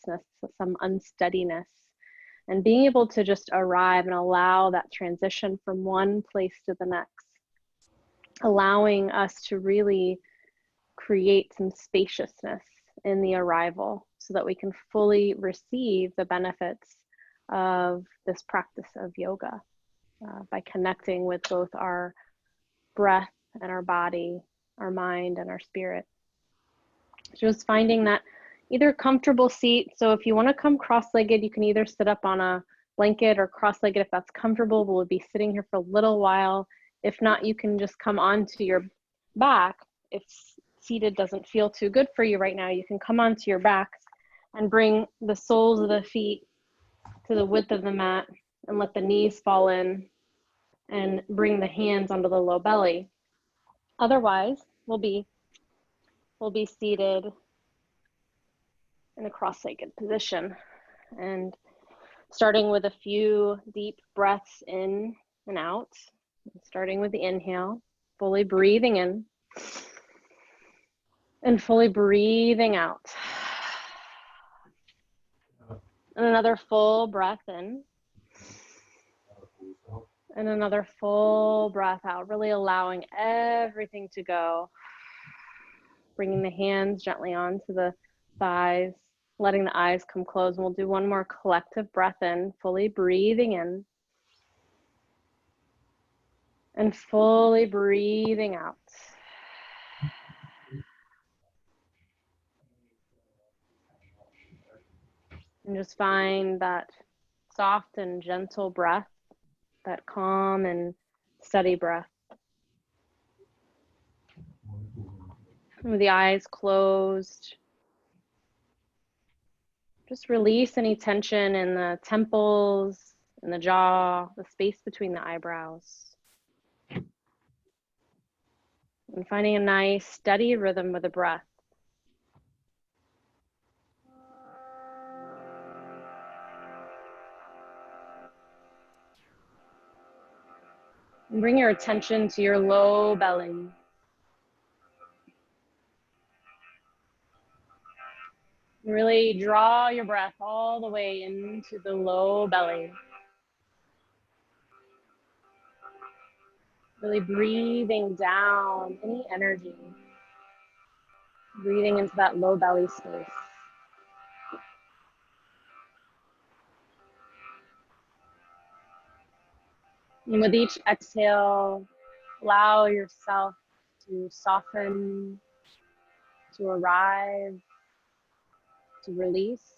spaciousness, some unsteadiness, and being able to just arrive and allow that transition from one place to the next, allowing us to really create some spaciousness in the arrival so that we can fully receive the benefits of this practice of yoga by connecting with both our breath and our body, our mind and our spirit. Just finding that either comfortable seat. So if you want to come cross-legged, you can either sit up on a blanket or cross-legged if that's comfortable. We'll be sitting here for a little while. If not, you can just come onto your back. If seated doesn't feel too good for you right now, you can come onto your back and bring the soles of the feet to the width of the mat and let the knees fall in and bring the hands onto the low belly. Otherwise, we'll be seated in a cross-legged position, and starting with a few deep breaths in and out, starting with the inhale, fully breathing in and fully breathing out. And another full breath in and another full breath out, really allowing everything to go. Bringing the hands gently onto the thighs, letting the eyes come closed. And we'll do one more collective breath in, fully breathing in and fully breathing out. And just find that soft and gentle breath, that calm and steady breath. With the eyes closed, just release any tension in the temples, in the jaw, the space between the eyebrows. And finding a nice steady rhythm with the breath. And bring your attention to your low belly. Really draw your breath all the way into the low belly. Really breathing down any energy. Breathing into that low belly space. And with each exhale, allow yourself to soften, to arrive, to release.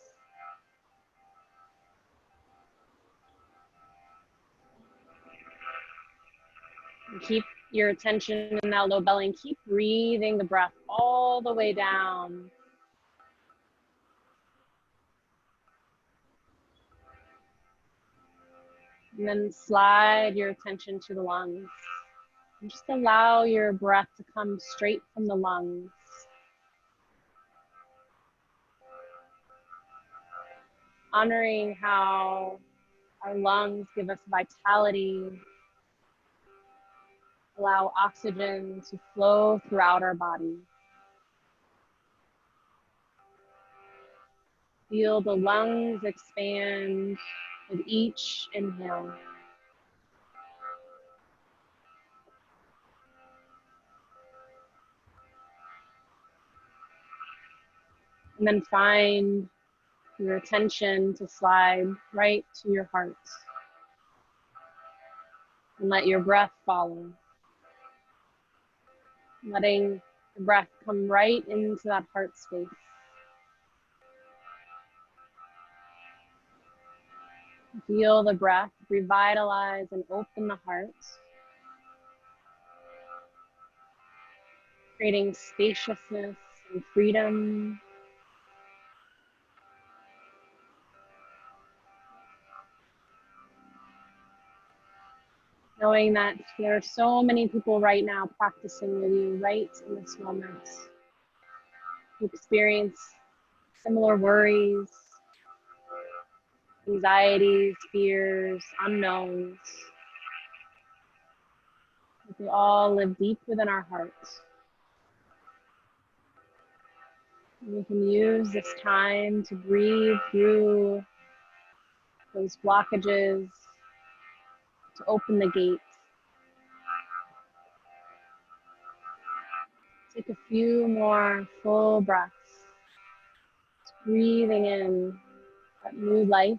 And keep your attention in that low belly and keep breathing the breath all the way down. And then slide your attention to the lungs. And just allow your breath to come straight from the lungs. Honoring how our lungs give us vitality, allow oxygen to flow throughout our body. Feel the lungs expand with each inhale. And then find your attention to slide right to your heart. And let your breath follow. Letting the breath come right into that heart space. Feel the breath revitalize and open the heart, creating spaciousness and freedom. Knowing that there are so many people right now practicing with you right in this moment who experience similar worries, anxieties, fears, unknowns. We all live deep within our hearts. You can use this time to breathe through those blockages, to open the gates. Take a few more full breaths, breathing in that new life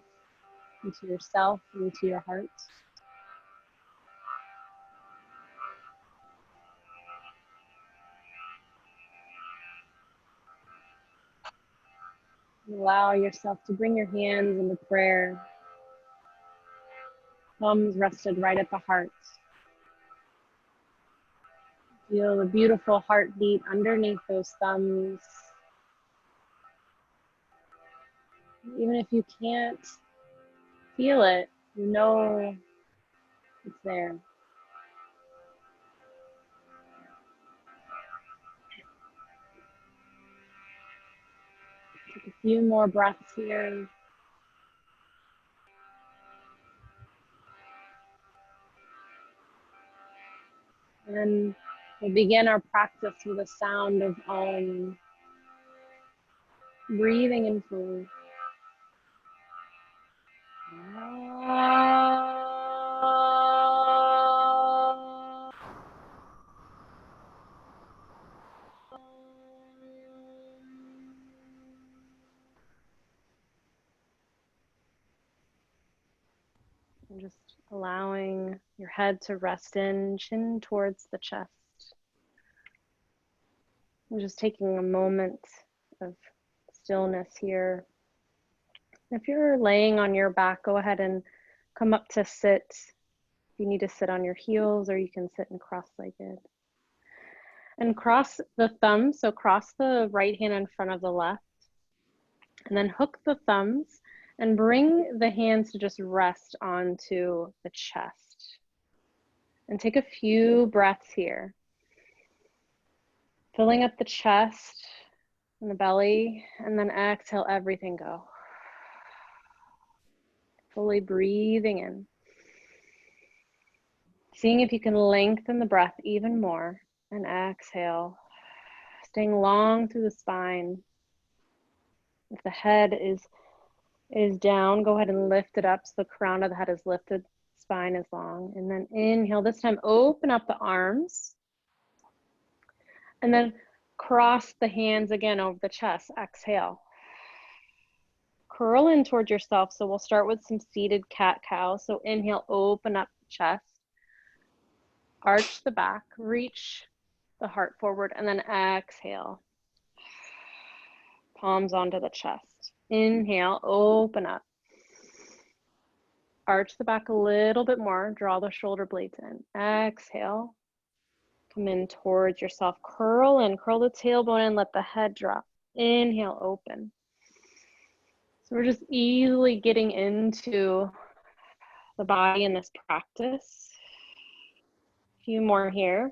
into yourself and into your heart. Allow yourself to bring your hands into prayer. Thumbs rested right at the heart. Feel the beautiful heartbeat underneath those thumbs. Even if you can't feel it, you know it's there. Take a few more breaths here. And then we'll begin our practice with a sound of Om. Breathing in fully. And just allowing your head to rest in, chin towards the chest. And just taking a moment of stillness here. If you're laying on your back, go ahead and come up to sit. If you need to sit on your heels, or you can sit in cross-legged. And cross the thumbs, so cross the right hand in front of the left. And then hook the thumbs and bring the hands to just rest onto the chest. And take a few breaths here. Filling up the chest and the belly, and then exhale everything go. Fully breathing in. Seeing if you can lengthen the breath even more, and exhale. Staying long through the spine. If the head is down, go ahead and lift it up so the crown of the head is lifted, spine is long. And then inhale, this time open up the arms. And then cross the hands again over the chest, exhale. Curl in toward yourself, so we'll start with some seated cat-cow. So inhale, open up the chest. Arch the back, reach the heart forward, and then exhale. Palms onto the chest. Inhale, open up. Arch the back a little bit more, draw the shoulder blades in. Exhale, come in towards yourself. Curl in, curl the tailbone in, let the head drop. Inhale, open. So we're just easily getting into the body in this practice. A few more here.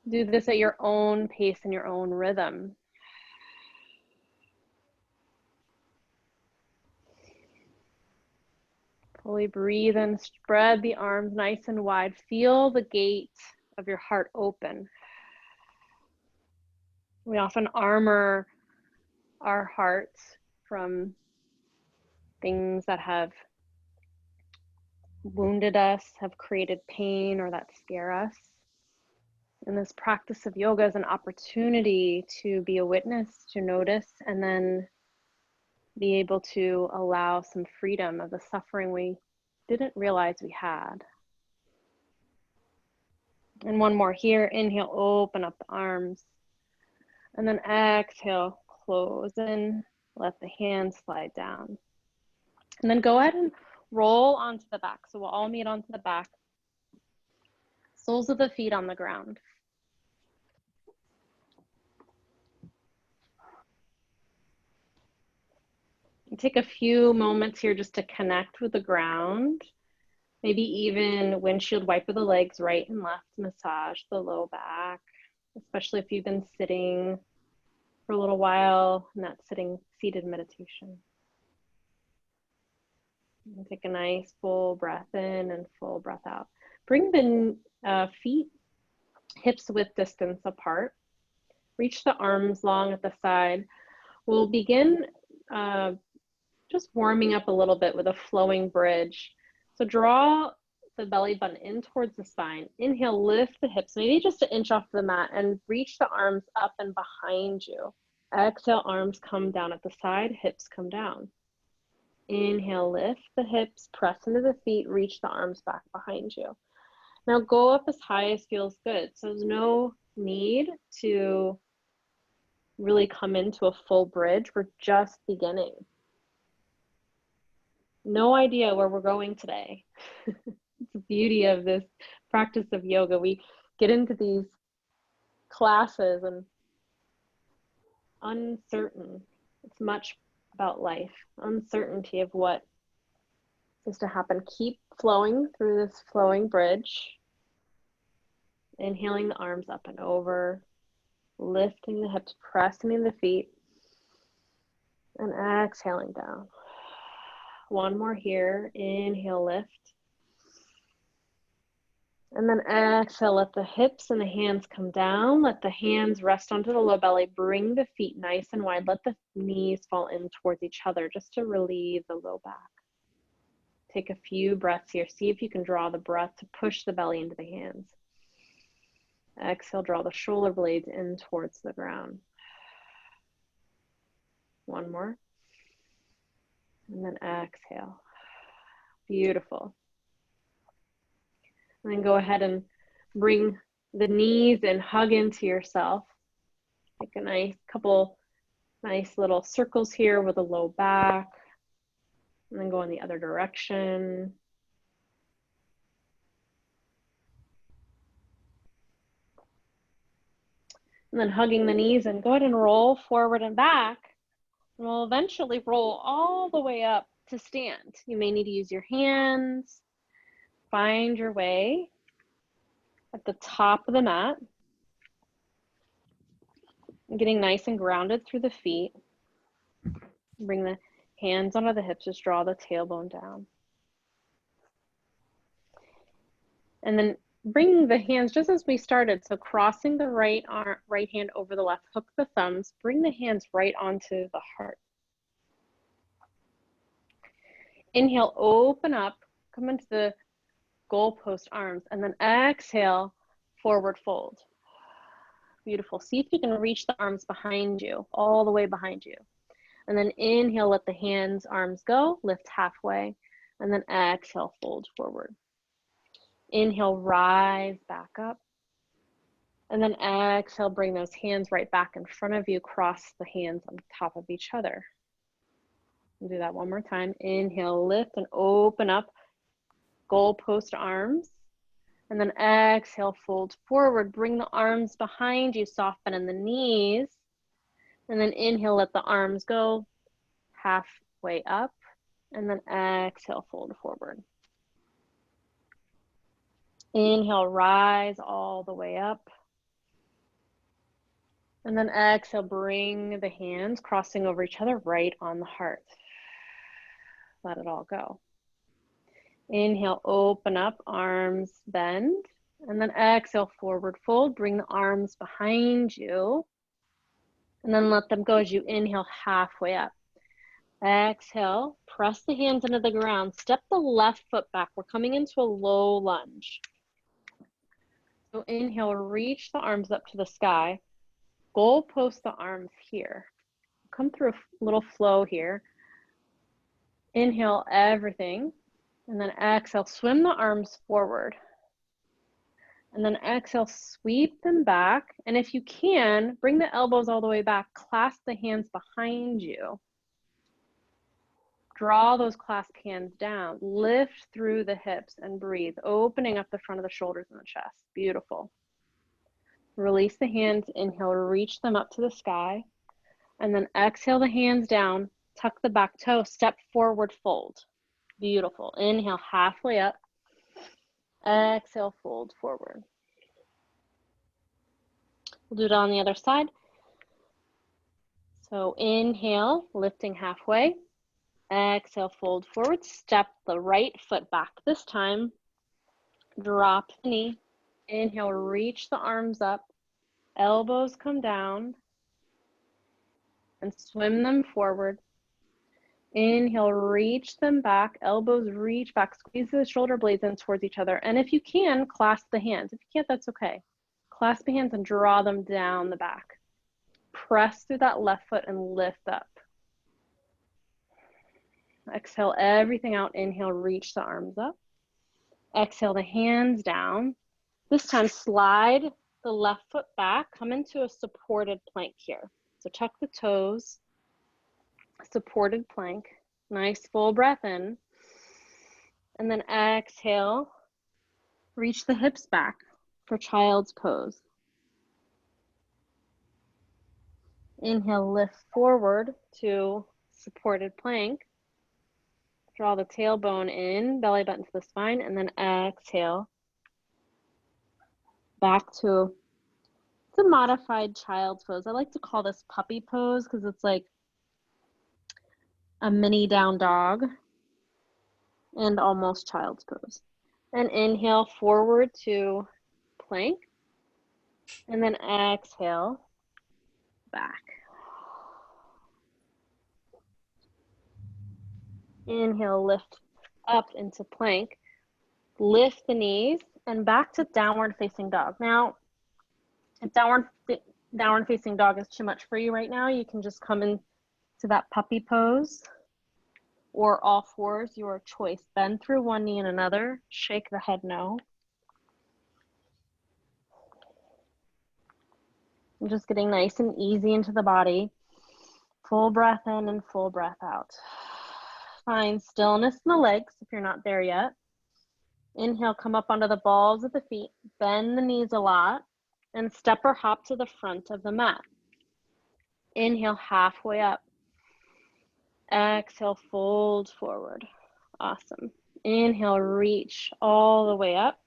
Do this at your own pace and your own rhythm. Fully breathe in, spread the arms nice and wide. Feel the gate of your heart open. We often armor our hearts from things that have wounded us, have created pain, or that scare us. And this practice of yoga is an opportunity to be a witness, to notice, and then be able to allow some freedom of the suffering we didn't realize we had. And one more here. Inhale, open up the arms. And then exhale, close in, let the hands slide down. And then go ahead and roll onto the back. So we'll all meet onto the back. Soles of the feet on the ground. And take a few moments here just to connect with the ground. Maybe even windshield wiper the legs right and left, massage the low back, especially if you've been sitting for a little while in that seated meditation. And take a nice full breath in and full breath out. Bring the feet hips width distance apart. Reach the arms long at the side. We'll begin just warming up a little bit with a flowing bridge. So draw the belly button in towards the spine. Inhale, lift the hips, maybe just an inch off the mat, and reach the arms up and behind you. Exhale, arms come down at the side, hips come down. Inhale, lift the hips, press into the feet, reach the arms back behind you. Now go up as high as feels good. So there's no need to really come into a full bridge. We're just beginning. No idea where we're going today. It's the beauty of this practice of yoga. We get into these classes and uncertain. It's much about life, uncertainty of what is to happen. Keep flowing through this flowing bridge. Inhaling the arms up and over, lifting the hips, pressing in the feet, and exhaling down. One more here. Inhale, lift. And then exhale, let the hips and the hands come down. Let the hands rest onto the low belly. Bring the feet nice and wide. Let the knees fall in towards each other just to relieve the low back. Take a few breaths here. See if you can draw the breath to push the belly into the hands. Exhale, draw the shoulder blades in towards the ground. One more. And then exhale. Beautiful. And then go ahead and bring the knees and hug into yourself. Take a couple nice little circles here with a low back. And then go in the other direction. And then hugging the knees, and go ahead and roll forward and back. And we'll eventually roll all the way up to stand. You may need to use your hands. Find your way at the top of the mat. And getting nice and grounded through the feet. Bring the hands onto the hips, just draw the tailbone down. And then bring the hands just as we started. So crossing the right hand over the left, hook the thumbs, bring the hands right onto the heart. Inhale, open up, come into the goalpost arms, and then exhale, forward fold. Beautiful. See if you can reach the arms behind you, all the way behind you. And then inhale, let the hands, arms go, lift halfway, and then exhale, fold forward. Inhale, rise back up. And then exhale, bring those hands right back in front of you, cross the hands on top of each other. We'll do that one more time. Inhale, lift and open up, goalpost arms. And then exhale, fold forward, bring the arms behind you, soften in the knees. And then inhale, let the arms go halfway up. And then exhale, fold forward. Inhale, rise all the way up. And then exhale, bring the hands crossing over each other right on the heart. Let it all go. Inhale, open up, arms bend. And then exhale, forward fold. Bring the arms behind you. And then let them go as you inhale halfway up. Exhale, press the hands into the ground. Step the left foot back. We're coming into a low lunge. So inhale, reach the arms up to the sky. Goalpost the arms here. Come through a little flow here. Inhale everything. And then exhale, swim the arms forward. And then exhale, sweep them back. And if you can, bring the elbows all the way back. Clasp the hands behind you. Draw those clasped hands down. Lift through the hips and breathe, opening up the front of the shoulders and the chest. Beautiful. Release the hands. Inhale, reach them up to the sky. And then exhale the hands down. Tuck the back toe. Step forward, fold. Beautiful. Inhale, halfway up. Exhale, fold forward. We'll do it on the other side. So inhale, lifting halfway. Exhale, fold forward. Step the right foot back this time. Drop the knee. Inhale, reach the arms up. elbows come down and swim them forward. Inhale, reach them back, elbows reach back, squeeze the shoulder blades in towards each other. And if you can, clasp the hands. If you can't, that's okay. Clasp the hands and draw them down the back. Press through that left foot and lift up. Exhale everything out. Inhale, reach the arms up. Exhale the hands down. This time slide the left foot back, come into a supported plank here. So tuck the toes, supported plank. Nice full breath in. And then exhale, reach the hips back for child's pose. Inhale, lift forward to supported plank. Draw the tailbone in, belly button to the spine, and then exhale. Back to the modified child's pose. I like to call this puppy pose because it's like a mini down dog and almost child's pose. And inhale forward to plank, and then exhale back. Inhale, lift up into plank, lift the knees, and back to downward facing dog. Now, if downward facing dog is too much for you right now, you can just come into that puppy pose or all fours, your choice. Bend through one knee and another, shake the head no. I'm just getting nice and easy into the body. Full breath in and full breath out. Find stillness in the legs if you're not there yet. Inhale, come up onto the balls of the feet, bend the knees a lot, and step or hop to the front of the mat. Inhale, halfway up. Exhale, fold forward. Awesome. Inhale, reach all the way up.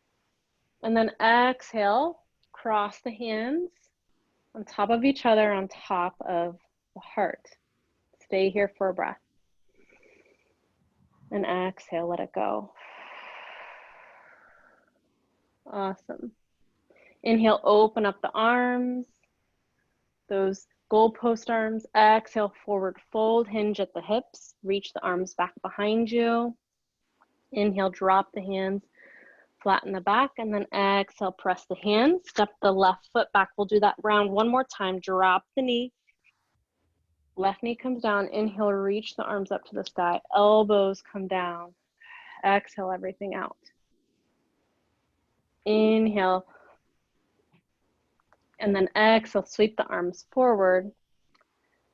And then exhale, cross the hands on top of each other, on top of the heart. Stay here for a breath. And exhale, let it go. Awesome. Inhale, open up the arms, those goalpost arms. Exhale, forward fold, hinge at the hips, reach the arms back behind you. Inhale, drop the hands, flatten the back, and then exhale, press the hands, step the left foot back. We'll do that round one more time. Drop the knee, left knee comes down. Inhale, reach the arms up to the sky, elbows come down. Exhale, everything out. Inhale, and then exhale, sweep the arms forward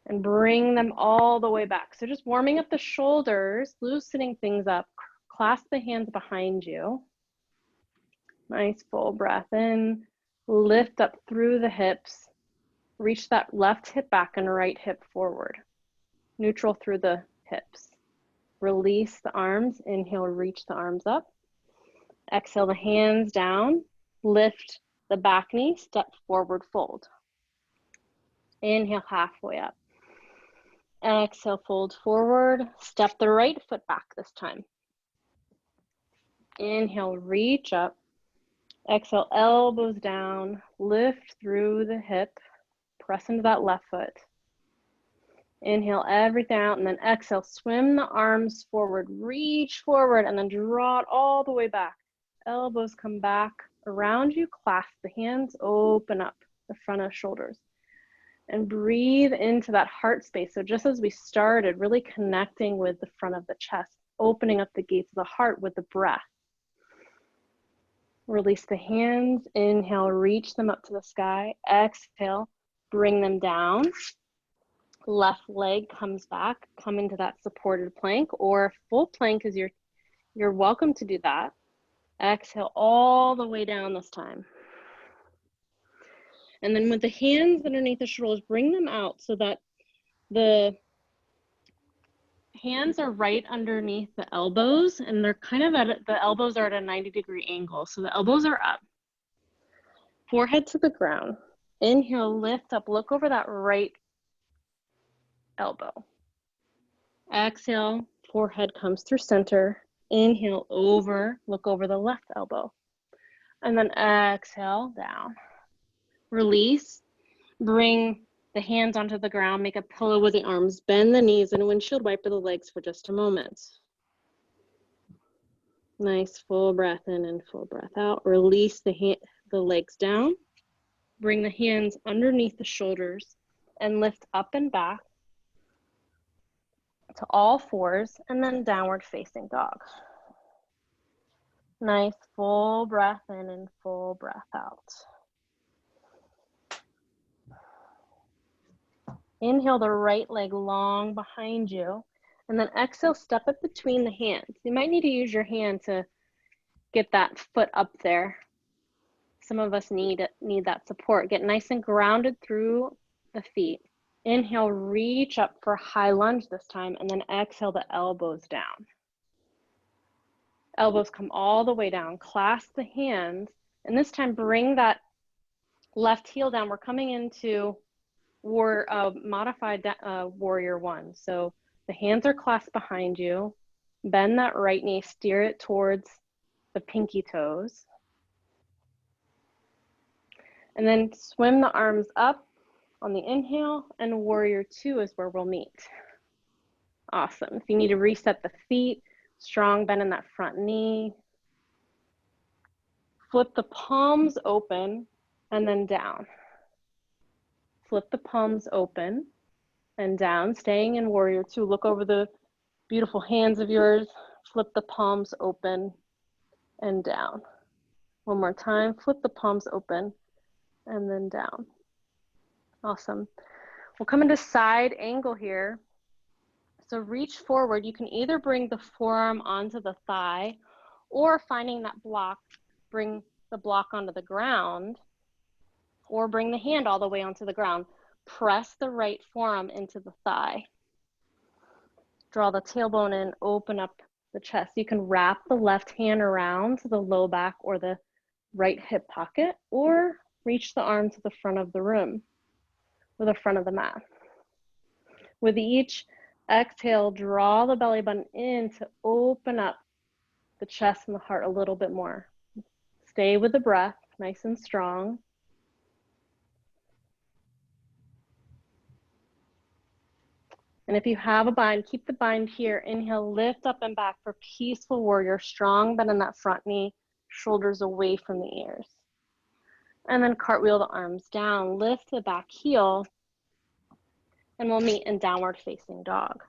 and bring them all the way back. So just warming up the shoulders, loosening things up. Clasp the hands behind you. Nice full breath in. Lift up through the hips. Reach that left hip back and right hip forward. Neutral through the hips. Release the arms. Inhale, reach the arms up. Exhale the hands down. Lift the back knee, step forward, fold. Inhale, halfway up. Exhale, fold forward. Step the right foot back this time. Inhale, reach up. Exhale, elbows down. Lift through the hip. Press into that left foot. Inhale everything out, and then exhale, swim the arms forward. Reach forward, and then draw it all the way back. Elbows come back around you, clasp the hands, open up the front of shoulders. And breathe into that heart space. So just as we started, really connecting with the front of the chest, opening up the gates of the heart with the breath. Release the hands. Inhale, reach them up to the sky. Exhale, bring them down. Left leg comes back. Come into that supported plank, or full plank is you're welcome to do that. Exhale all the way down this time. And then with the hands underneath the shoulders, bring them out so that the hands are right underneath the elbows, and they're kind of the elbows are at a 90-degree angle. So the elbows are up. Forehead to the ground. Inhale, lift up, look over that right elbow. Exhale, forehead comes through center. Inhale over, look over the left elbow. And then exhale, down. Release, Bring the hands onto the ground, make a pillow with the arms, bend the knees, and windshield wiper the legs for just a moment. Nice full breath in and full breath out. Release the legs down. Bring the hands underneath the shoulders and lift up and back to all fours, and then downward facing dog. Nice full breath in and full breath out. Inhale the right leg long behind you, and then exhale, step it between the hands. You might need to use your hand to get that foot up there. Some of us need that support. Get nice and grounded through the feet. Inhale, reach up for high lunge this time, and then exhale the elbows down. Elbows come all the way down. Clasp the hands, and this time bring that left heel down. We're coming into modified warrior one. So the hands are clasped behind you. Bend that right knee, steer it towards the pinky toes. And then swim the arms up on the inhale, and warrior two is where we'll meet. Awesome. If you need to reset the feet, strong bend in that front knee. Flip the palms open and then down. Flip the palms open and down, staying in warrior two. Look over the beautiful hands of yours. Flip the palms open and down. One more time, flip the palms open and then down. Awesome. We'll come into side angle here. So reach forward. You can either bring the forearm onto the thigh, or finding that block, bring the block onto the ground, or bring the hand all the way onto the ground. Press the right forearm into the thigh. Draw the tailbone in, open up the chest. You can wrap the left hand around to the low back or the right hip pocket, or reach the arm to the front of the room or the front of the mat. With each exhale, draw the belly button in to open up the chest and the heart a little bit more. Stay with the breath, nice and strong. And if you have a bind, keep the bind here. Inhale, lift up and back for peaceful warrior. Strong bend in that front knee, shoulders away from the ears. And then cartwheel the arms down, lift the back heel, and we'll meet in downward facing dog.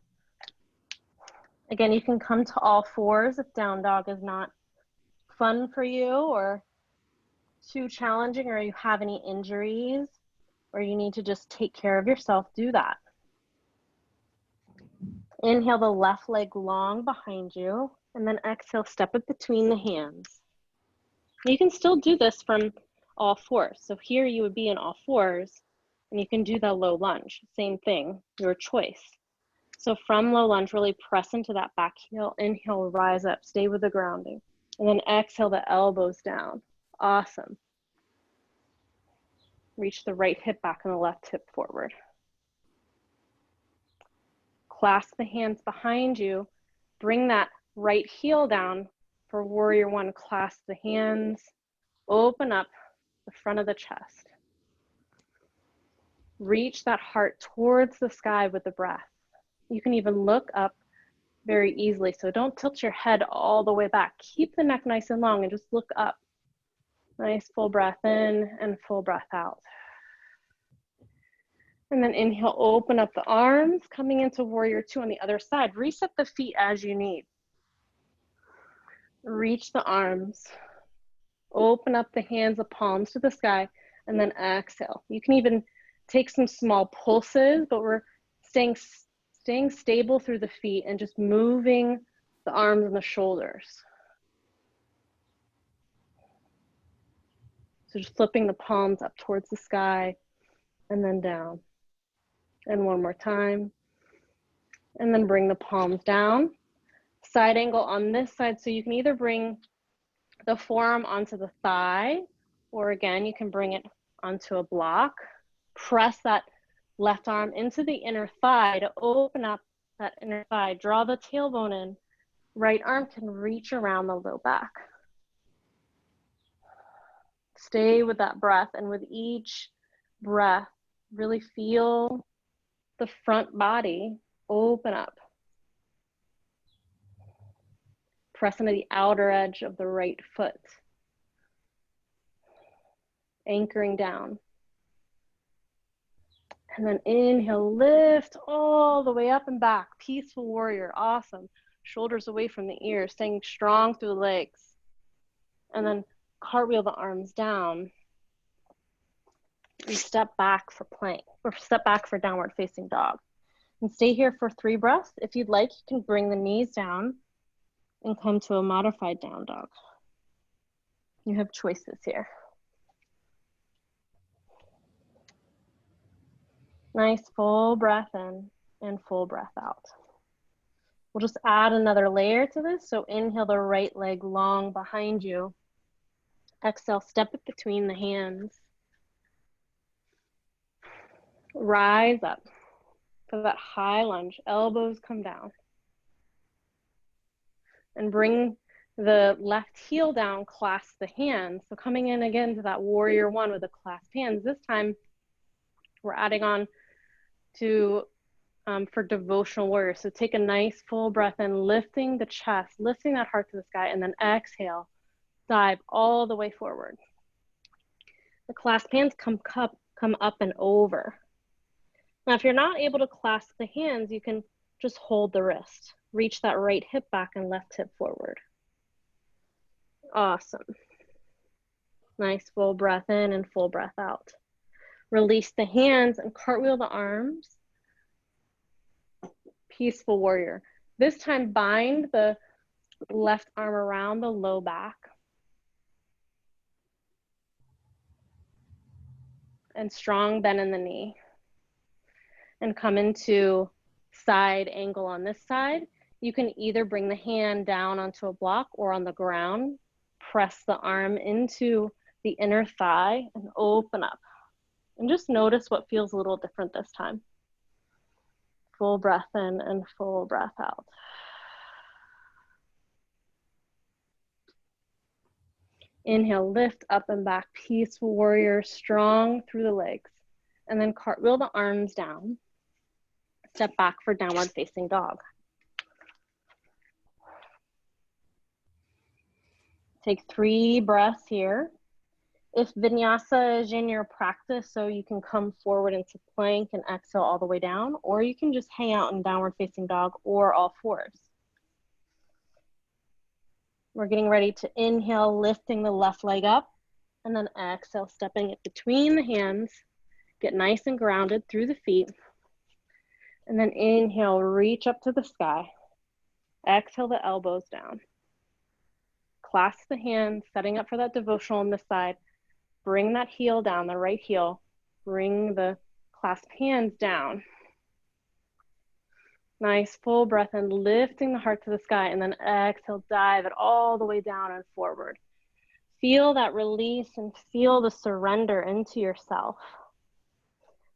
Again, you can come to all fours if down dog is not fun for you or too challenging, or you have any injuries, or you need to just take care of yourself, do that. Inhale the left leg long behind you, and then exhale, step it between the hands. You can still do this from all fours. So here you would be in all fours, and you can do the low lunge. Same thing, your choice. So from low lunge, really press into that back heel. Inhale, rise up, stay with the grounding. And then exhale the elbows down. Awesome. Reach the right hip back and the left hip forward. Clasp the hands behind you. Bring that right heel down for warrior one. Clasp the hands. Open up the front of the chest. Reach that heart towards the sky with the breath. You can even look up very easily, so don't tilt your head all the way back. Keep the neck nice and long and just look up. Nice full breath in and full breath out. And then inhale, open up the arms, coming into warrior two on the other side. Reset the feet as you need. Reach the arms. Open up the hands, the palms to the sky, and then exhale. You can even take some small pulses, but we're staying stable through the feet and just moving the arms and the shoulders. So just flipping the palms up towards the sky and then down. And one more time. And then bring the palms down. Side angle on this side, so you can either bring the forearm onto the thigh, or again, you can bring it onto a block. Press that left arm into the inner thigh to open up that inner thigh. Draw the tailbone in. Right arm can reach around the low back. Stay with that breath, and with each breath, Really feel the front body open up. Press into the outer edge of the right foot. Anchoring down. And then inhale, lift all the way up and back. Peaceful warrior, awesome. Shoulders away from the ears, staying strong through the legs. And then cartwheel the arms down. And step back for plank, or step back for downward facing dog. And stay here for 3 breaths. If you'd like, you can bring the knees down and come to a modified down dog. You have choices here. Nice full breath in and full breath out. We'll just add another layer to this. So inhale the right leg long behind you. Exhale, step it between the hands. Rise up for that high lunge. Elbows come down. And bring the left heel down, clasp the hands. So coming in again to that warrior one with the clasped hands. This time we're adding on to for devotional warrior. So take a nice full breath in, lifting the chest, lifting that heart to the sky, and then exhale, dive all the way forward. The clasped hands come up and over. Now, if you're not able to clasp the hands, you can just hold the wrist. Reach that right hip back and left hip forward. Awesome. Nice full breath in and full breath out. Release the hands and cartwheel the arms. Peaceful warrior. This time bind the left arm around the low back. And strong bend in the knee. And come into side angle on this side. You can either bring the hand down onto a block or on the ground. Press the arm into the inner thigh and open up. And just notice what feels a little different this time. Full breath in and full breath out. Inhale, lift up and back, peaceful warrior, strong through the legs. And then cartwheel the arms down. Step back for downward facing dog. Take 3 breaths here. If vinyasa is in your practice, so you can come forward into plank and exhale all the way down, or you can just hang out in downward facing dog or all fours. We're getting ready to inhale, lifting the left leg up, and then exhale, stepping it between the hands. Get nice and grounded through the feet. And then inhale, reach up to the sky. Exhale the elbows down. Clasp the hands, setting up for that devotional on this side. Bring that heel down, the right heel. Bring the clasped hands down. Nice full breath in, lifting the heart to the sky, and then exhale, dive it all the way down and forward. Feel that release and feel the surrender into yourself.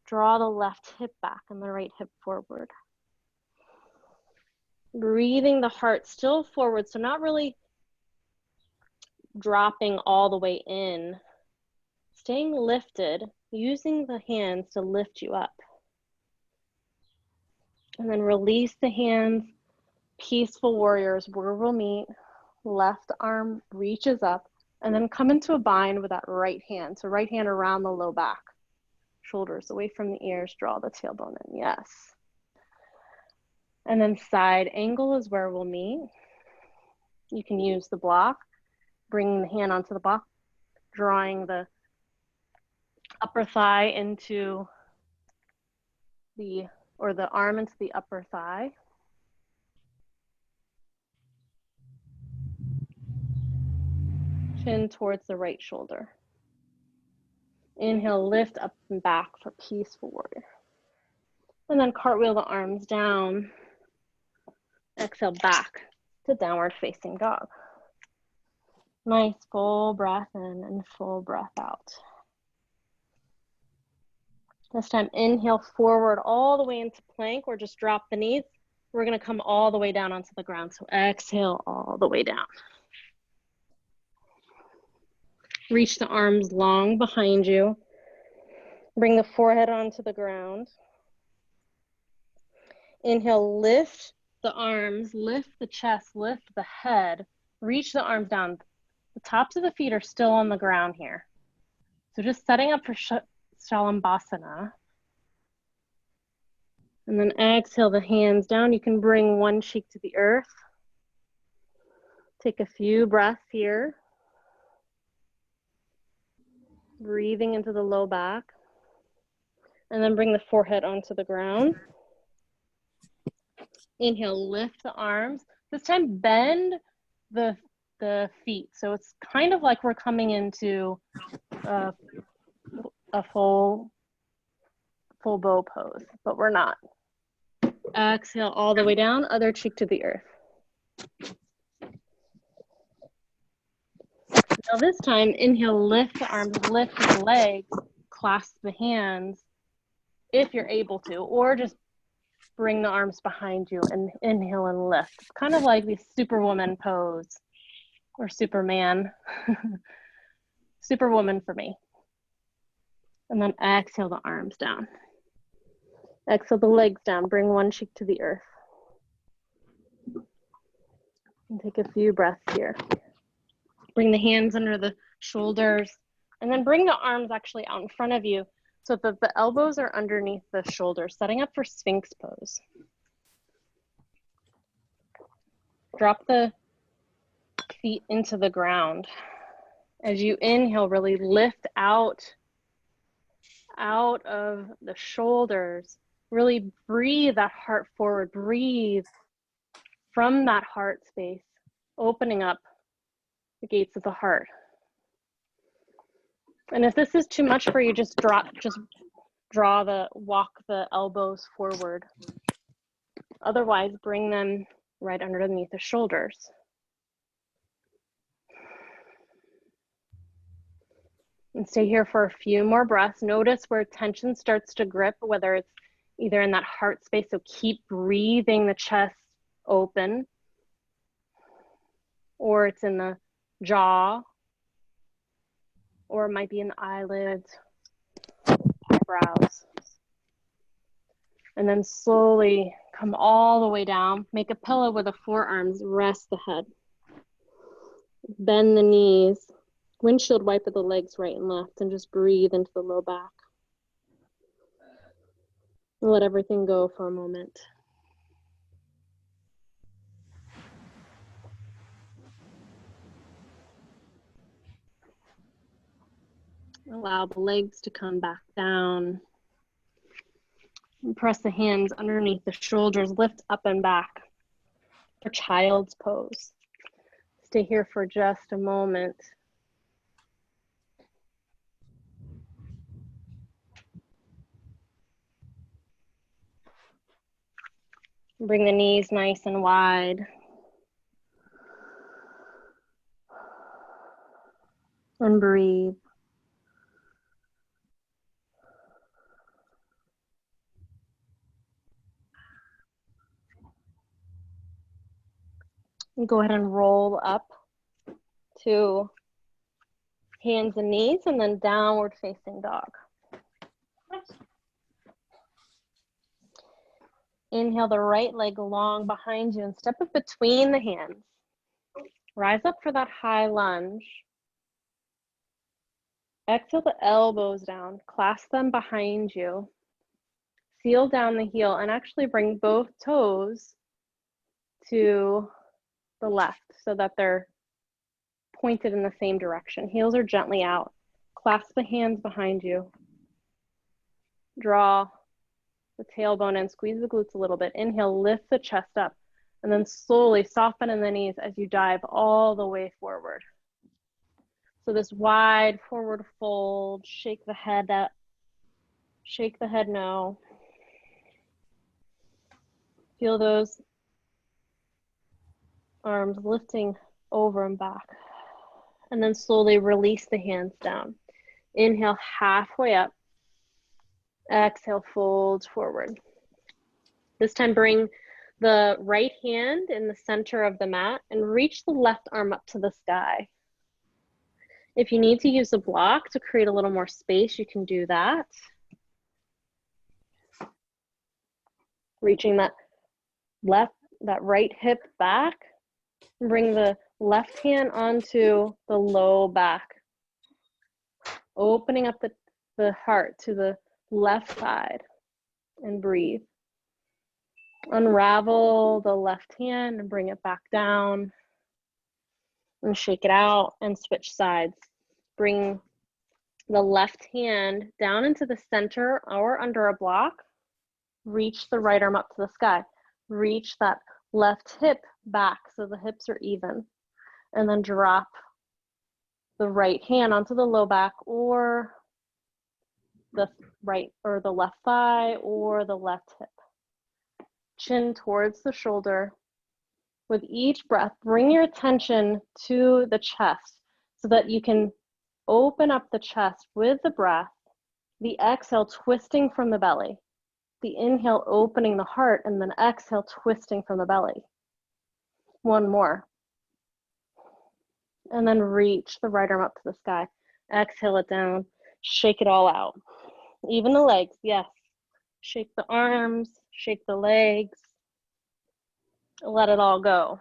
Draw the left hip back and the right hip forward. Breathing the heart still forward, so not really dropping all the way in. Staying lifted, using the hands to lift you up. And then release the hands, peaceful warriors, where we'll meet. Left arm reaches up, and then come into a bind with that right hand. So right hand around the low back. Shoulders away from the ears, draw the tailbone in, yes. And then side angle is where we'll meet. You can use the block, bringing the hand onto the block, drawing the upper thigh into the arm into the upper thigh. Chin towards the right shoulder. Inhale, lift up and back for peaceful warrior. And then cartwheel the arms down. Exhale back to downward facing dog. Nice full breath in and full breath out. This time, inhale forward all the way into plank, or just drop the knees. We're gonna come all the way down onto the ground. So exhale all the way down. Reach the arms long behind you. Bring the forehead onto the ground. Inhale, lift the arms, lift the chest, lift the head, reach the arms down. The tops of the feet are still on the ground here. So just setting up for Shalambhasana. And then exhale the hands down. You can bring one cheek to the earth. Take a few breaths here. Breathing into the low back. And then bring the forehead onto the ground. Inhale, lift the arms. This time bend the feet. So it's kind of like we're coming into a full bow pose, but we're not. Exhale all the way down, other cheek to the earth. Now this time, inhale, lift the arms, lift the legs, clasp the hands if you're able to, or just bring the arms behind you and inhale and lift. It's kind of like the Superwoman pose or Superman. Superwoman for me. And then exhale the arms down. Exhale the legs down. Bring one cheek to the earth. And take a few breaths here. Bring the hands under the shoulders. And then bring the arms actually out in front of you so that the elbows are underneath the shoulders, setting up for Sphinx pose. Drop the feet into the ground. As you inhale, really lift out of the shoulders. Really breathe that heart forward. Breathe from that heart space, opening up the gates of the heart. And if this is too much for you, just walk the elbows forward. Otherwise, bring them right underneath the shoulders. And stay here for a few more breaths. Notice where tension starts to grip, whether it's either in that heart space, so keep breathing the chest open, or it's in the jaw, or it might be in the eyelids, eyebrows. And then slowly come all the way down. Make a pillow with the forearms, rest the head. Bend the knees. Windshield wiper the legs right and left, and just breathe into the low back. And let everything go for a moment. Allow the legs to come back down. And press the hands underneath the shoulders, lift up and back for child's pose. Stay here for just a moment. Bring the knees nice and wide. And breathe. And go ahead and roll up to hands and knees, and then downward facing dog. Inhale the right leg long behind you and step up between the hands. Rise up for that high lunge. Exhale the elbows down, clasp them behind you. Seal down the heel and actually bring both toes to the left so that they're pointed in the same direction. Heels are gently out. Clasp the hands behind you. Draw the tailbone and squeeze the glutes a little bit. Inhale, lift the chest up, and then slowly soften in the knees as you dive all the way forward. So this wide forward fold, shake the head up, shake the head no. Feel those arms lifting over and back. And then slowly release the hands down. Inhale halfway up. Exhale, fold forward. This time bring the right hand in the center of the mat and reach the left arm up to the sky. If you need to use a block to create a little more space, you can do that. Reaching that right hip back. Bring the left hand onto the low back. Opening up the heart to the left side and breathe. Unravel the left hand and bring it back down and shake it out and switch sides. Bring the left hand down into the center or under a block. Reach the right arm up to the sky. Reach that left hip back so the hips are even. And then drop the right hand onto the low back or the right or the left thigh or the left hip. Chin towards the shoulder. With each breath, bring your attention to the chest so that you can open up the chest with the breath. The exhale twisting from the belly. The inhale opening the heart, and then exhale twisting from the belly. One more. And then reach the right arm up to the sky. Exhale it down. Shake it all out. Even the legs, yes. Shake the arms, shake the legs. Let it all go.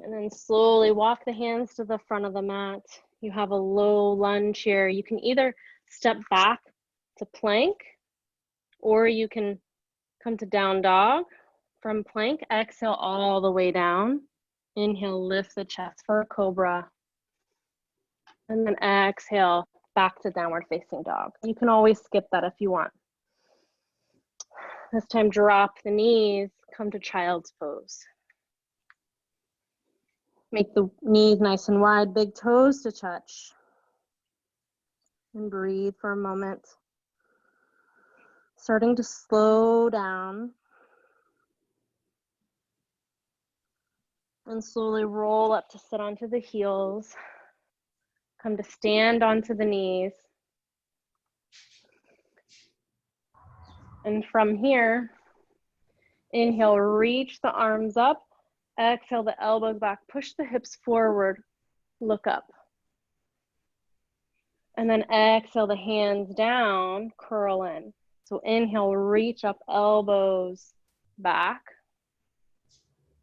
And then slowly walk the hands to the front of the mat. You have a low lunge here. You can either step back to plank, or you can come to down dog. From plank, exhale all the way down. Inhale, lift the chest for a cobra. And then exhale, back to downward facing dog. You can always skip that if you want. This time, drop the knees, come to child's pose. Make the knees nice and wide, big toes to touch. And breathe for a moment. Starting to slow down. And slowly roll up to sit onto the heels. Come to stand onto the knees. And from here, inhale, reach the arms up. Exhale, the elbows back. Push the hips forward. Look up. And then exhale, the hands down, curl in. So inhale, reach up, elbows back.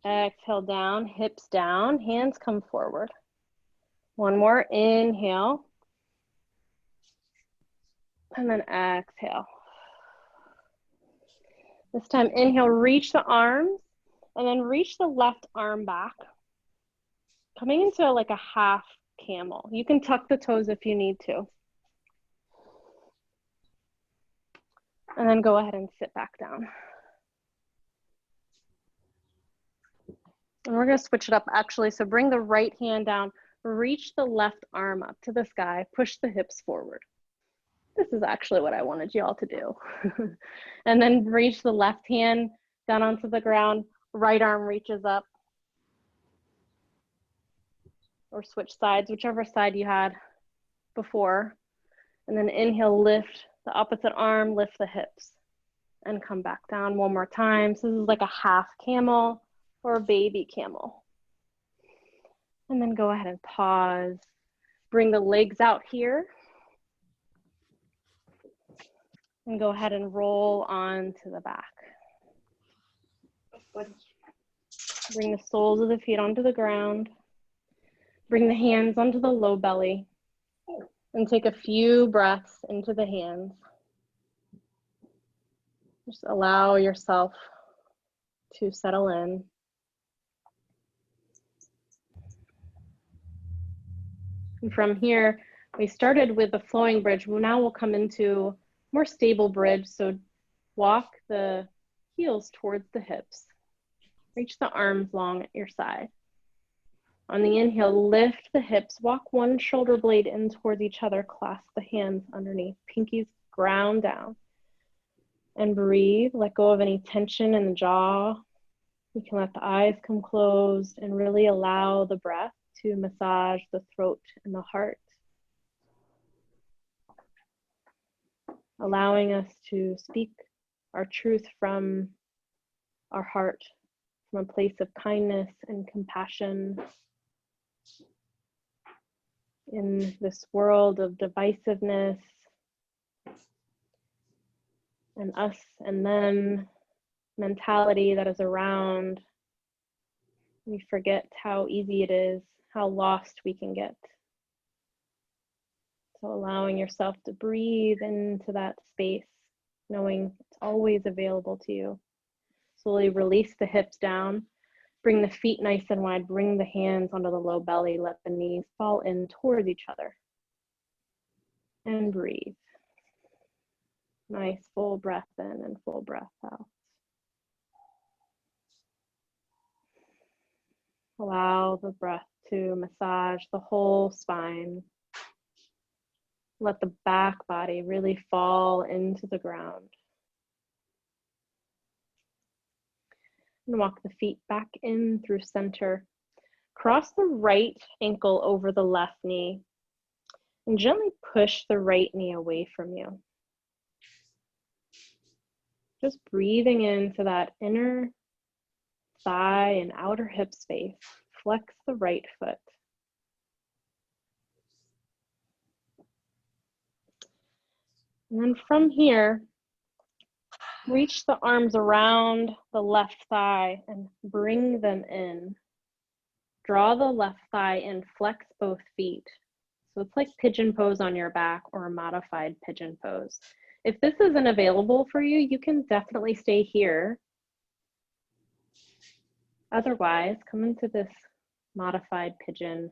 Exhale, down, hips down, hands come forward. One more, inhale. And then exhale. This time, inhale, reach the arms, and then reach the left arm back. Coming into like a half camel. You can tuck the toes if you need to. And then go ahead and sit back down. And we're gonna switch it up actually. So bring the right hand down, reach the left arm up to the sky, push the hips forward. This is actually what I wanted you all to do. And then reach the left hand down onto the ground, right arm reaches up. Or switch sides, whichever side you had before. And then inhale, lift the opposite arm, lift the hips. And come back down one more time. So this is like a half camel or a baby camel. And then go ahead and pause. Bring the legs out here. And go ahead and roll onto the back. Bring the soles of the feet onto the ground. Bring the hands onto the low belly. And take a few breaths into the hands. Just allow yourself to settle in. And from here, we started with the flowing bridge. Now we'll come into more stable bridge. So walk the heels towards the hips. Reach the arms long at your side. On the inhale, lift the hips. Walk one shoulder blade in towards each other. Clasp the hands underneath. Pinkies ground down. And breathe. Let go of any tension in the jaw. You can let the eyes come closed and really allow the breath to massage the throat and the heart. Allowing us to speak our truth from our heart, from a place of kindness and compassion. In this world of divisiveness and us and them mentality that is around. We forget how easy it is, how lost we can get. So allowing yourself to breathe into that space, knowing it's always available to you. Slowly release the hips down. Bring the feet nice and wide. Bring the hands onto the low belly. Let the knees fall in towards each other. And breathe. Nice full breath in and full breath out. Allow the breath to massage the whole spine. Let the back body really fall into the ground. And walk the feet back in through center. Cross the right ankle over the left knee and gently push the right knee away from you. Just breathing into that inner thigh and outer hip space. Flex the right foot. And then from here, reach the arms around the left thigh and bring them in. Draw the left thigh in, flex both feet. So it's like pigeon pose on your back or a modified pigeon pose. If this isn't available for you, you can definitely stay here. Otherwise, come into this modified pigeon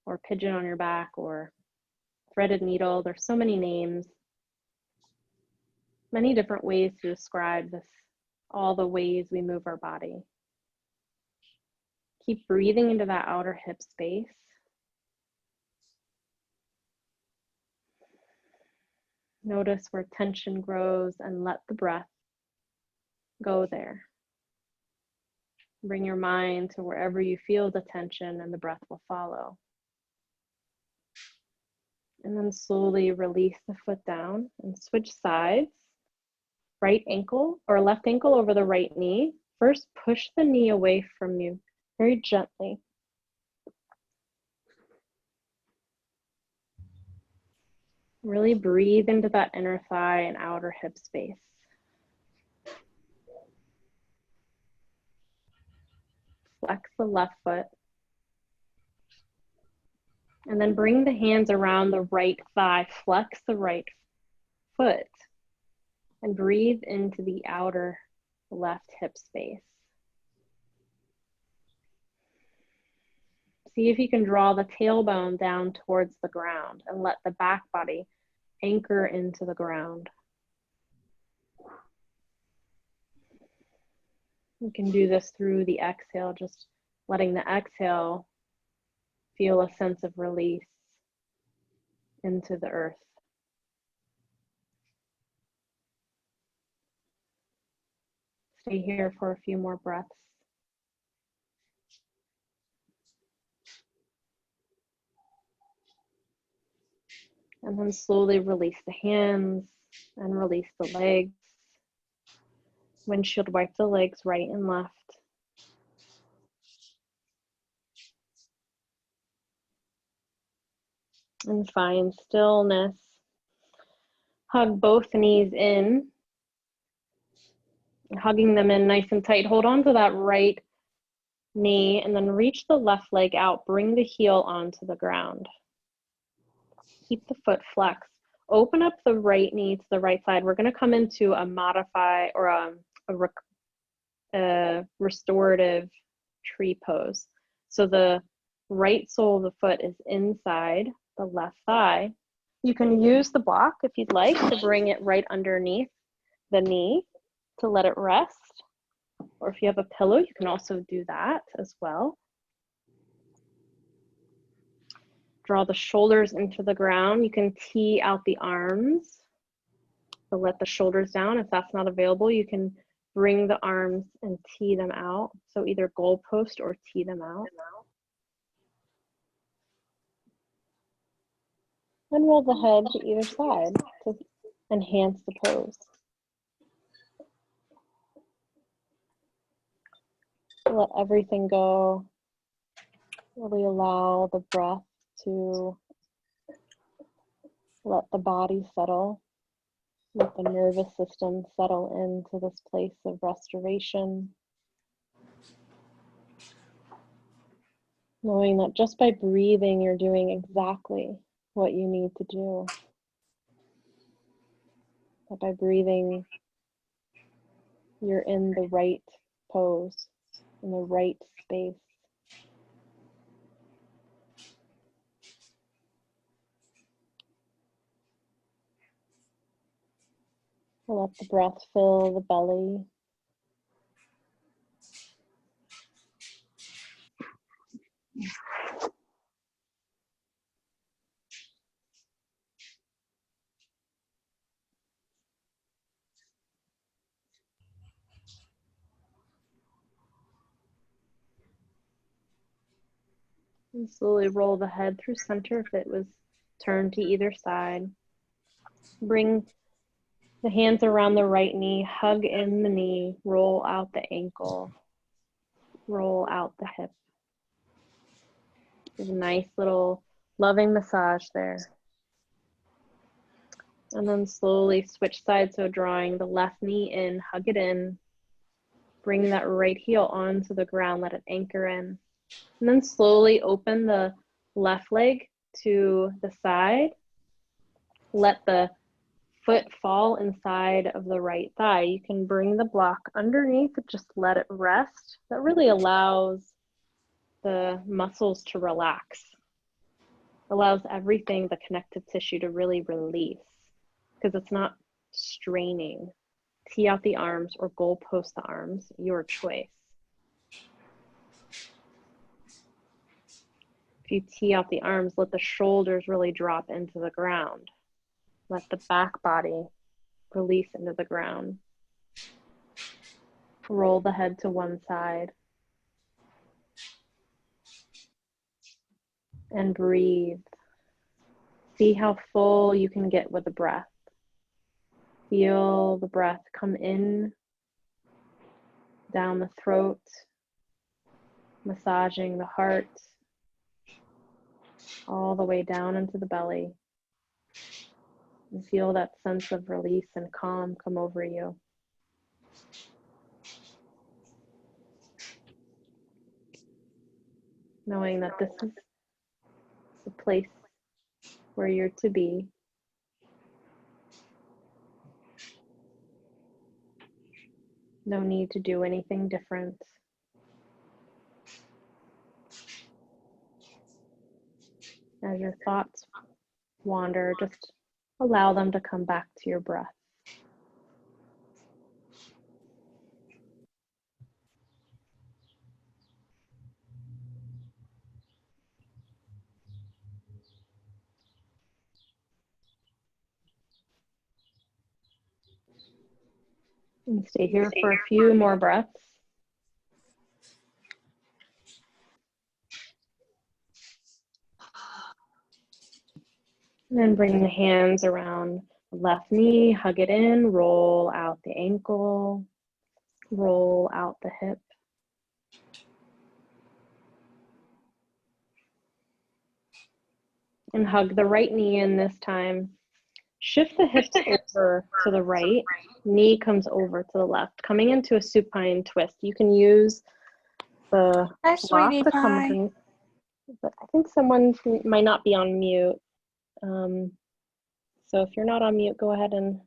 or pigeon on your back or threaded needle. There's so many names, many different ways to describe this, all the ways we move our body. Keep breathing into that outer hip space. Notice where tension grows and let the breath go there. Bring your mind to wherever you feel the tension and the breath will follow. And then slowly release the foot down and switch sides. Right ankle or left ankle over the right knee. First, push the knee away from you very gently. Really breathe into that inner thigh and outer hip space. Flex the left foot. And then bring the hands around the right thigh. Flex the right foot. And breathe into the outer left hip space. See if you can draw the tailbone down towards the ground and let the back body anchor into the ground. You can do this through the exhale, just letting the exhale feel a sense of release into the earth. Stay here for a few more breaths. And then slowly release the hands and release the legs. Windshield wipe the legs right and left. And find stillness. Hug both knees in. Hugging them in nice and tight. Hold on to that right knee and then reach the left leg out. Bring the heel onto the ground. Keep the foot flexed. Open up the right knee to the right side. We're going to come into a modify or a restorative tree pose. So the right sole of the foot is inside the left thigh. You can use the block if you'd like to bring it right underneath the knee to let it rest. Or if you have a pillow, you can also do that as well. Draw the shoulders into the ground. You can tee out the arms. So let the shoulders down. If that's not available, you can bring the arms and tee them out. So either goalpost or tee them out. And roll the head to either side to enhance the pose. Let everything go. Really allow the breath to let the body settle. Let the nervous system settle into this place of restoration. Knowing that just by breathing, you're doing exactly what you need to do. That by breathing, you're in the right pose, in the right space. Let the breath fill the belly. And slowly roll the head through center if it was turned to either side. Bring the hands around the right knee, hug in the knee, roll out the ankle, roll out the hip. There's a nice little loving massage there. And then slowly switch sides, so drawing the left knee in, hug it in, bring that right heel onto the ground, let it anchor in. And then slowly open the left leg to the side. Let the foot fall inside of the right thigh. You can bring the block underneath, just let it rest. That really allows the muscles to relax. Allows everything, the connective tissue, to really release because it's not straining. Tee out the arms or goalpost the arms, your choice. If you tee out the arms, let the shoulders really drop into the ground. Let the back body release into the ground. Roll the head to one side. And breathe. See how full you can get with the breath. Feel the breath come in, down the throat, massaging the heart, all the way down into the belly. And feel that sense of release and calm come over you. Knowing that this is the place where you're to be. No need to do anything different. As your thoughts wander, just allow them to come back to your breath. And stay here for a few more breaths. And then bring the hands around the left knee, hug it in, roll out the ankle, roll out the hip. And hug the right knee in this time. Shift the hips over to the right, knee comes over to the left, coming into a supine twist. You can use the block to come underneath, but I think someone might not be on mute. So if you're not on mute, go ahead and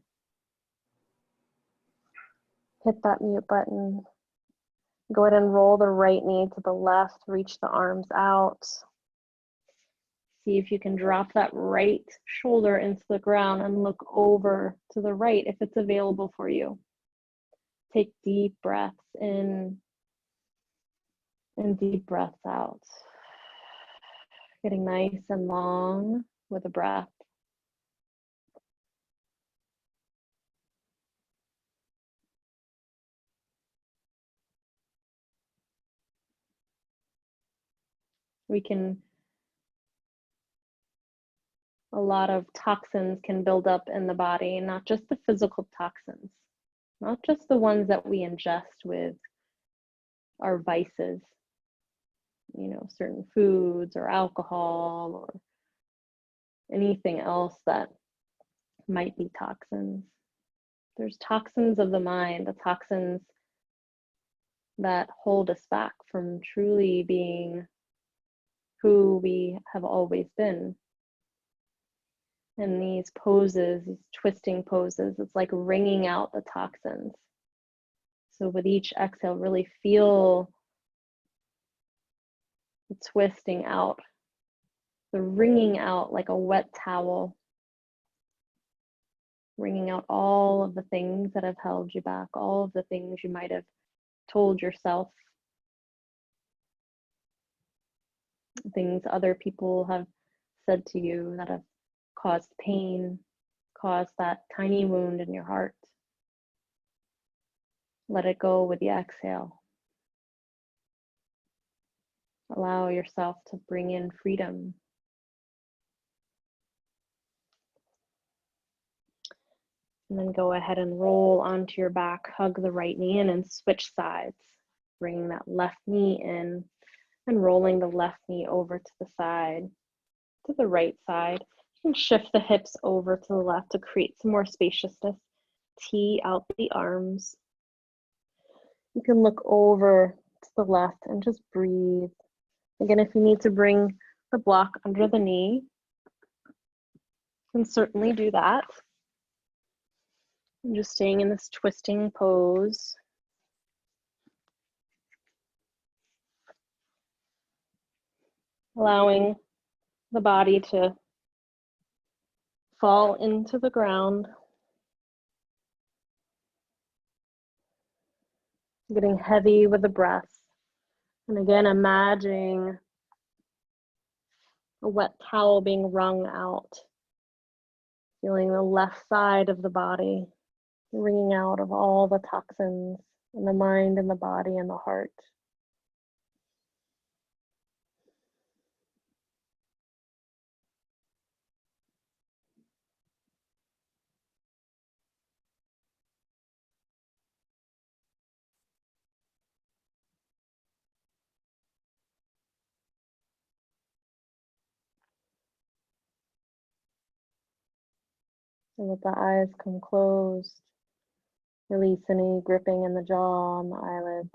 hit that mute button. Go ahead and roll the right knee to the left, reach the arms out. See if you can drop that right shoulder into the ground and look over to the right if it's available for you. Take deep breaths in and deep breaths out. Getting nice and long with a breath. A lot of toxins can build up in the body, not just the physical toxins, not just the ones that we ingest with our vices, certain foods or alcohol or anything else that might be toxins. There's toxins of the mind, the toxins that hold us back from truly being who we have always been. And these poses, these twisting poses, it's like wringing out the toxins. So with each exhale, really feel the twisting out, the wringing out like a wet towel, wringing out all of the things that have held you back, all of the things you might have told yourself, things other people have said to you that have caused pain, caused that tiny wound in your heart. Let it go with the exhale. Allow yourself to bring in freedom. And then go ahead and roll onto your back, hug the right knee in and switch sides. Bringing that left knee in and rolling the left knee over to the side, to the right side. You can shift the hips over to the left to create some more spaciousness. Tee out the arms. You can look over to the left and just breathe. Again, if you need to bring the block under the knee, you can certainly do that. I'm just staying in this twisting pose. Allowing the body to fall into the ground. Getting heavy with the breath. And again, imagining a wet towel being wrung out. Feeling the left side of the body wringing out of all the toxins in the mind and the body and the heart. And let the eyes come closed. Release any gripping in the jaw and the eyelids.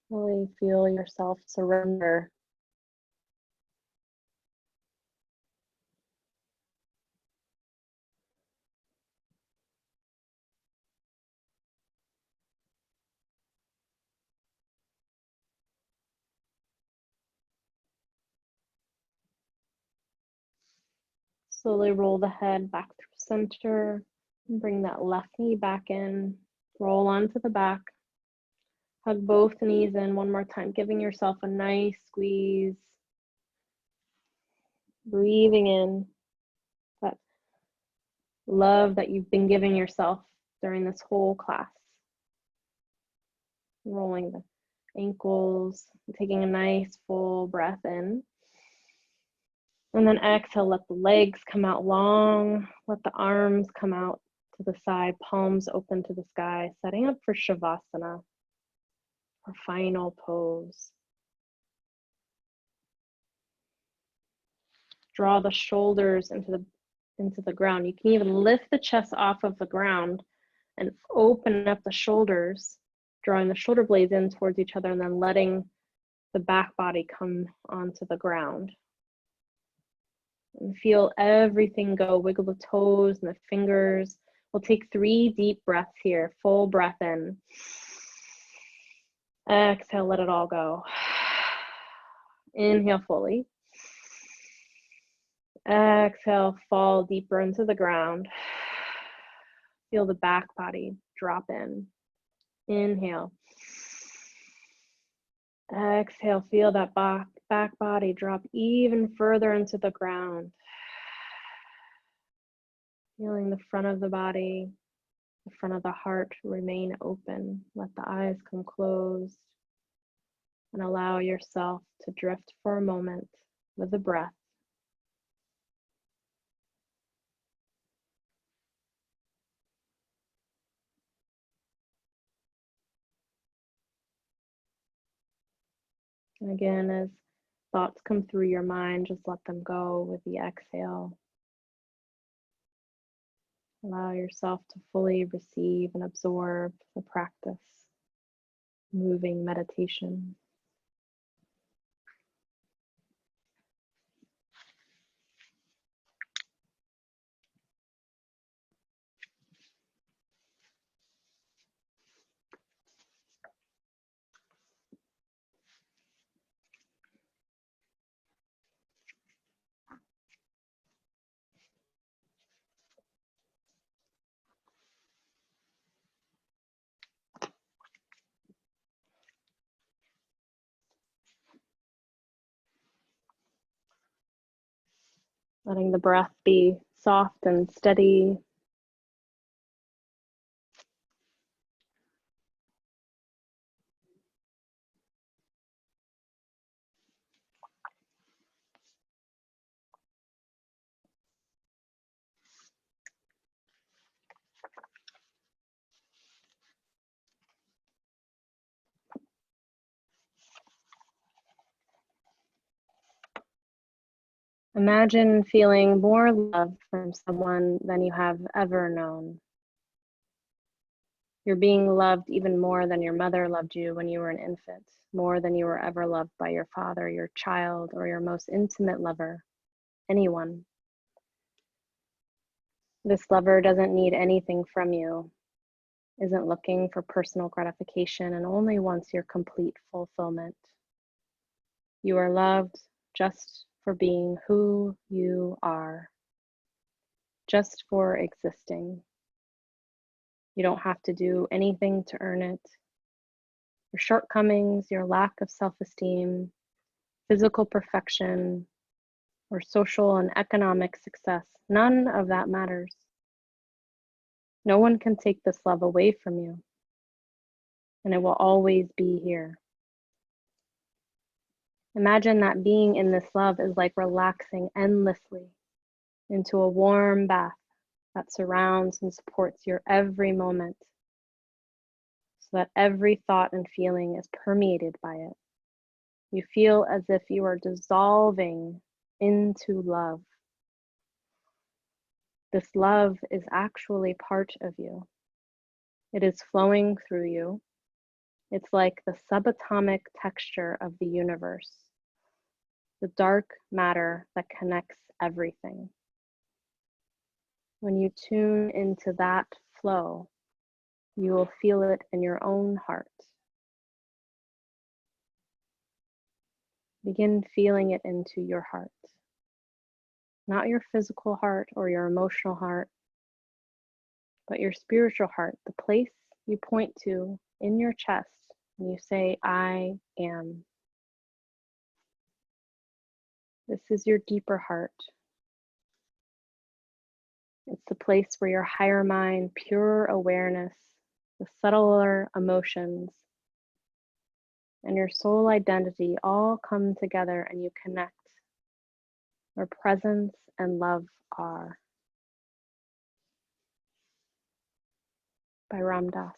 Really feel yourself surrender. Slowly roll the head back through center. And bring that left knee back in. Roll onto the back. Hug both knees in one more time, giving yourself a nice squeeze. Breathing in that love that you've been giving yourself during this whole class. Rolling the ankles, taking a nice full breath in. And then exhale, let the legs come out long, let the arms come out to the side, palms open to the sky, setting up for Shavasana, our final pose. Draw the shoulders into the ground. You can even lift the chest off of the ground and open up the shoulders, drawing the shoulder blades in towards each other and then letting the back body come onto the ground. And feel everything go. Wiggle the toes and the fingers. We'll take 3 deep breaths here. Full breath in. Exhale, let it all go. Inhale fully. Exhale, fall deeper into the ground. Feel the back body drop in. Inhale. Exhale, feel that back body drop even further into the ground. Feeling the front of the body, the front of the heart remain open. Let the eyes come closed and allow yourself to drift for a moment with the breath. And again, as thoughts come through your mind, just let them go with the exhale. Allow yourself to fully receive and absorb the practice, moving meditation. Letting the breath be soft and steady. Imagine feeling more love from someone than you have ever known. You're being loved even more than your mother loved you when you were an infant, more than you were ever loved by your father, your child, or your most intimate lover, anyone. This lover doesn't need anything from you, isn't looking for personal gratification, and only wants your complete fulfillment. You are loved just for being who you are, just for existing. You don't have to do anything to earn it. Your shortcomings, your lack of self-esteem, physical perfection, or social and economic success, none of that matters. No one can take this love away from you, and it will always be here. Imagine that being in this love is like relaxing endlessly into a warm bath that surrounds and supports your every moment, so that every thought and feeling is permeated by it. You feel as if you are dissolving into love. This love is actually part of you. It is flowing through you. It's like the subatomic texture of the universe, the dark matter that connects everything. When you tune into that flow, you will feel it in your own heart. Begin feeling it into your heart. Not your physical heart or your emotional heart, but your spiritual heart, the place you point to in your chest when you say, I am. This is your deeper heart. It's the place where your higher mind, pure awareness, the subtler emotions, and your soul identity all come together and you connect, where presence and love are. By Ram Dass.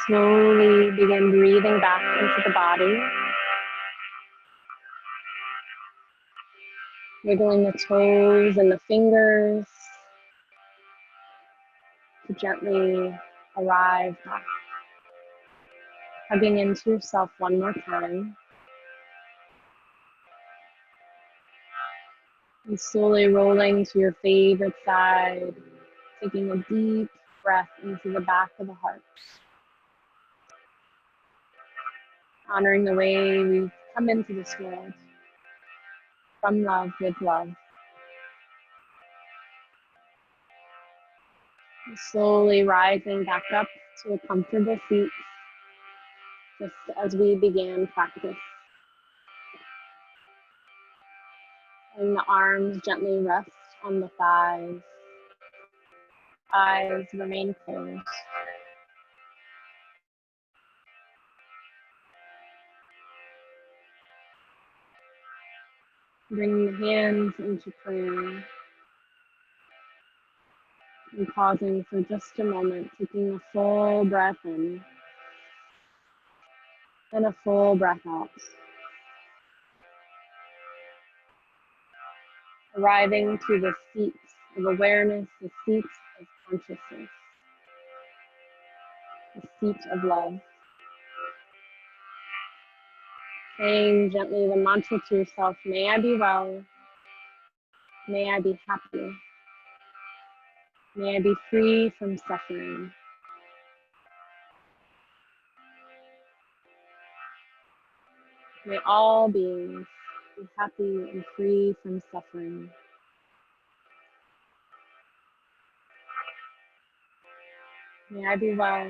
Slowly begin breathing back into the body, wiggling the toes and the fingers to gently arrive back. Hugging into yourself one more time. And slowly rolling to your favorite side, taking a deep breath into the back of the heart. Honoring the way we've come into this world, from love with love. And slowly rising back up to a comfortable seat, just as we began practice. And the arms gently rest on the thighs. Eyes remain closed. Bringing the hands into prayer and pausing for just a moment, taking a full breath in and a full breath out. Arriving to the seat of awareness, the seat of consciousness, the seat of love. Saying gently the mantra to yourself, may I be well, may I be happy, may I be free from suffering. May all beings be happy and free from suffering. May I be well,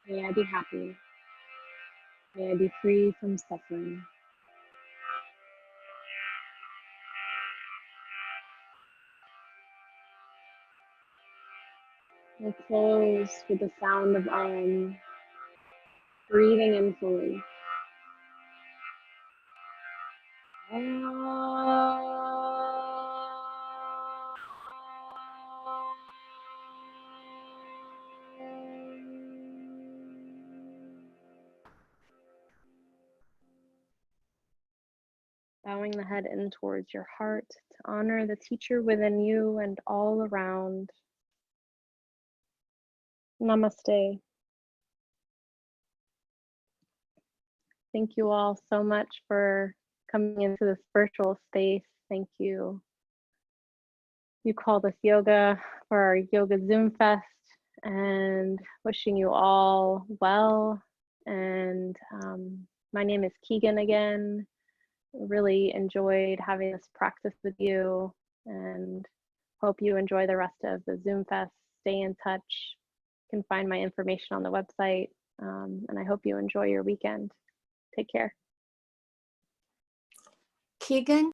may I be happy, may I be free from suffering. We'll close with the sound of Om, breathing in fully. Bowing the head in towards your heart to honor the teacher within you and all around. Namaste. Thank you all so much for coming into this virtual space. Thank you. You call this yoga for our YogaZoomFest, and wishing you all well. And my name is Keegan again. Really enjoyed having this practice with you, and hope you enjoy the rest of the ZoomFest. Stay in touch. You can find my information on the website, and I hope you enjoy your weekend. Take care. Keegan,